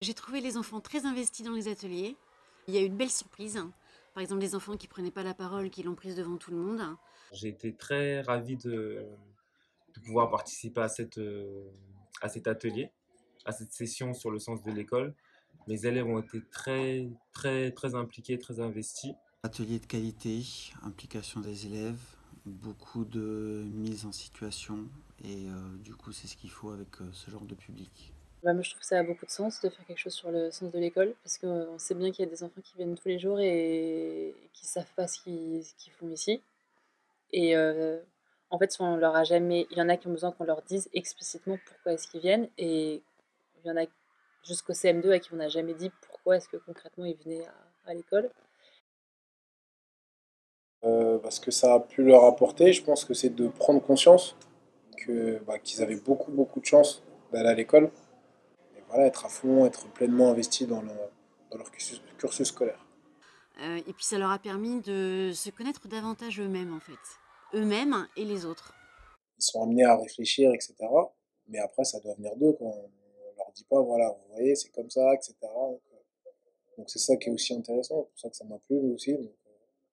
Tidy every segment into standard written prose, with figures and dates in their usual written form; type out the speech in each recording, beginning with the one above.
J'ai trouvé les enfants très investis dans les ateliers. Il y a eu de belles surprises. Par exemple, des enfants qui prenaient pas la parole, qui l'ont prise devant tout le monde. J'ai été très ravi de pouvoir participer à cet atelier, à cette session sur le sens de l'école. Mes élèves ont été très impliqués, très investis. Atelier de qualité, implication des élèves, beaucoup de mise en situation et du coup c'est ce qu'il faut avec ce genre de public. Bah, moi, je trouve que ça a beaucoup de sens de faire quelque chose sur le sens de l'école parce qu'on sait bien qu'il y a des enfants qui viennent tous les jours et qui savent pas ce qu'ils font ici. Et en fait, on leur a jamais. Il y en a qui ont besoin qu'on leur dise explicitement pourquoi est-ce qu'ils viennent, et il y en a jusqu'au CM2 à qui on n'a jamais dit pourquoi est-ce que concrètement ils venaient à l'école. Parce que ça a pu leur apporter, je pense que c'est de prendre conscience qu'ils avaient beaucoup de chance d'aller à l'école. Et voilà, être à fond, être pleinement investi dans leur cursus scolaire. Et puis ça leur a permis de se connaître davantage eux-mêmes en fait. Eux-mêmes et les autres. Ils sont amenés à réfléchir, etc. Mais après, ça doit venir d'eux, quoi. On leur dit pas, voilà, vous voyez, c'est comme ça, etc. Donc c'est ça qui est aussi intéressant, c'est pour ça que ça m'a plu, nous aussi. Donc,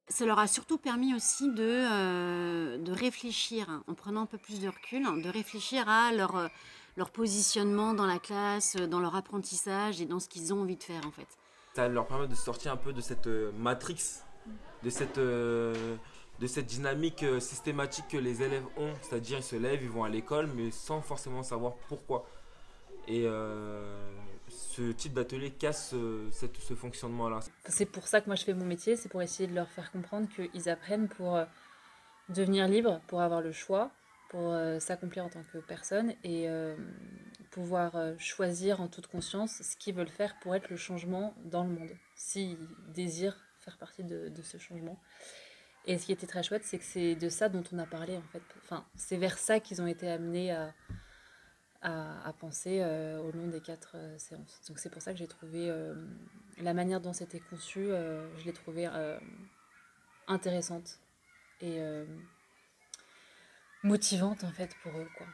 Ça leur a surtout permis aussi de réfléchir, en prenant un peu plus de recul, de réfléchir à leur positionnement dans la classe, dans leur apprentissage et dans ce qu'ils ont envie de faire en fait. Ça leur permet de sortir un peu de cette matrix, de cette dynamique systématique que les élèves ont. C'est-à-dire ils se lèvent, ils vont à l'école, mais sans forcément savoir pourquoi. Et ce type d'atelier casse ce fonctionnement-là. C'est pour ça que moi je fais mon métier, c'est pour essayer de leur faire comprendre qu'ils apprennent pour devenir libres, pour avoir le choix, pour s'accomplir en tant que personne et pouvoir choisir en toute conscience ce qu'ils veulent faire pour être le changement dans le monde, s'ils désirent faire partie de ce changement. Et ce qui était très chouette, c'est que c'est de ça dont on a parlé en fait. Enfin, c'est vers ça qu'ils ont été amenés à penser au long des 4 séances. Donc c'est pour ça que j'ai trouvé la manière dont c'était conçu, je l'ai trouvé intéressante et motivante en fait pour eux, quoi.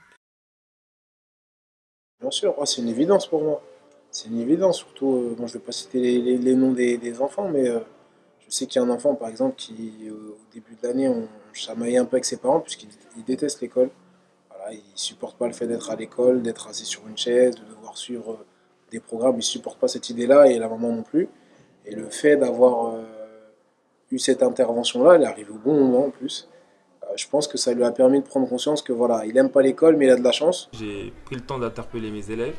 bien sûr, oh, c'est une évidence pour moi. C'est une évidence, surtout, bon, je vais pas citer les noms des enfants, mais je sais qu'il y a un enfant, par exemple, qui, au début de l'année, on chamaillait un peu avec ses parents, puisqu'il déteste l'école. Voilà, il supporte pas le fait d'être à l'école, d'être assis sur une chaise, de devoir suivre des programmes. Il supporte pas cette idée-là, et la maman non plus. Et le fait d'avoir eu cette intervention-là, elle est arrivée au bon moment en plus. Je pense que ça lui a permis de prendre conscience que voilà, il aime pas l'école, mais il a de la chance. J'ai pris le temps d'interpeller mes élèves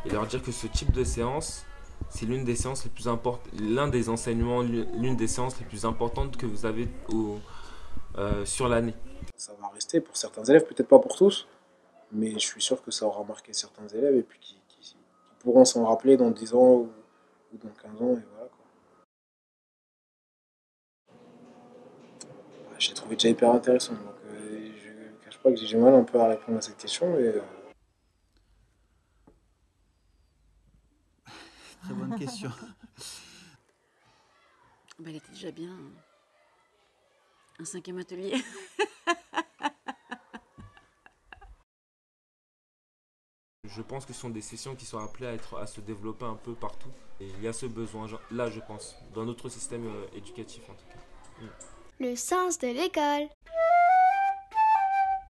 et leur dire que ce type de séance, c'est l'une des séances les plus importantes, l'un des enseignements, l'une des séances les plus importantes que vous avez sur l'année. Ça va rester pour certains élèves, peut-être pas pour tous, mais je suis sûr que ça aura marqué certains élèves et puis qui pourront s'en rappeler dans 10 ans ou dans 15 ans. Et voilà, quoi. J'ai trouvé déjà hyper intéressant. Donc, je ne cache pas que j'ai du mal un peu à répondre à cette question. Mais, Très bonne question. Bah, elle était déjà bien. Un 5e atelier. Je pense que ce sont des sessions qui sont appelées à se développer un peu partout. Et il y a ce besoin-là, je pense, dans notre système éducatif en tout cas. Le sens de l'école.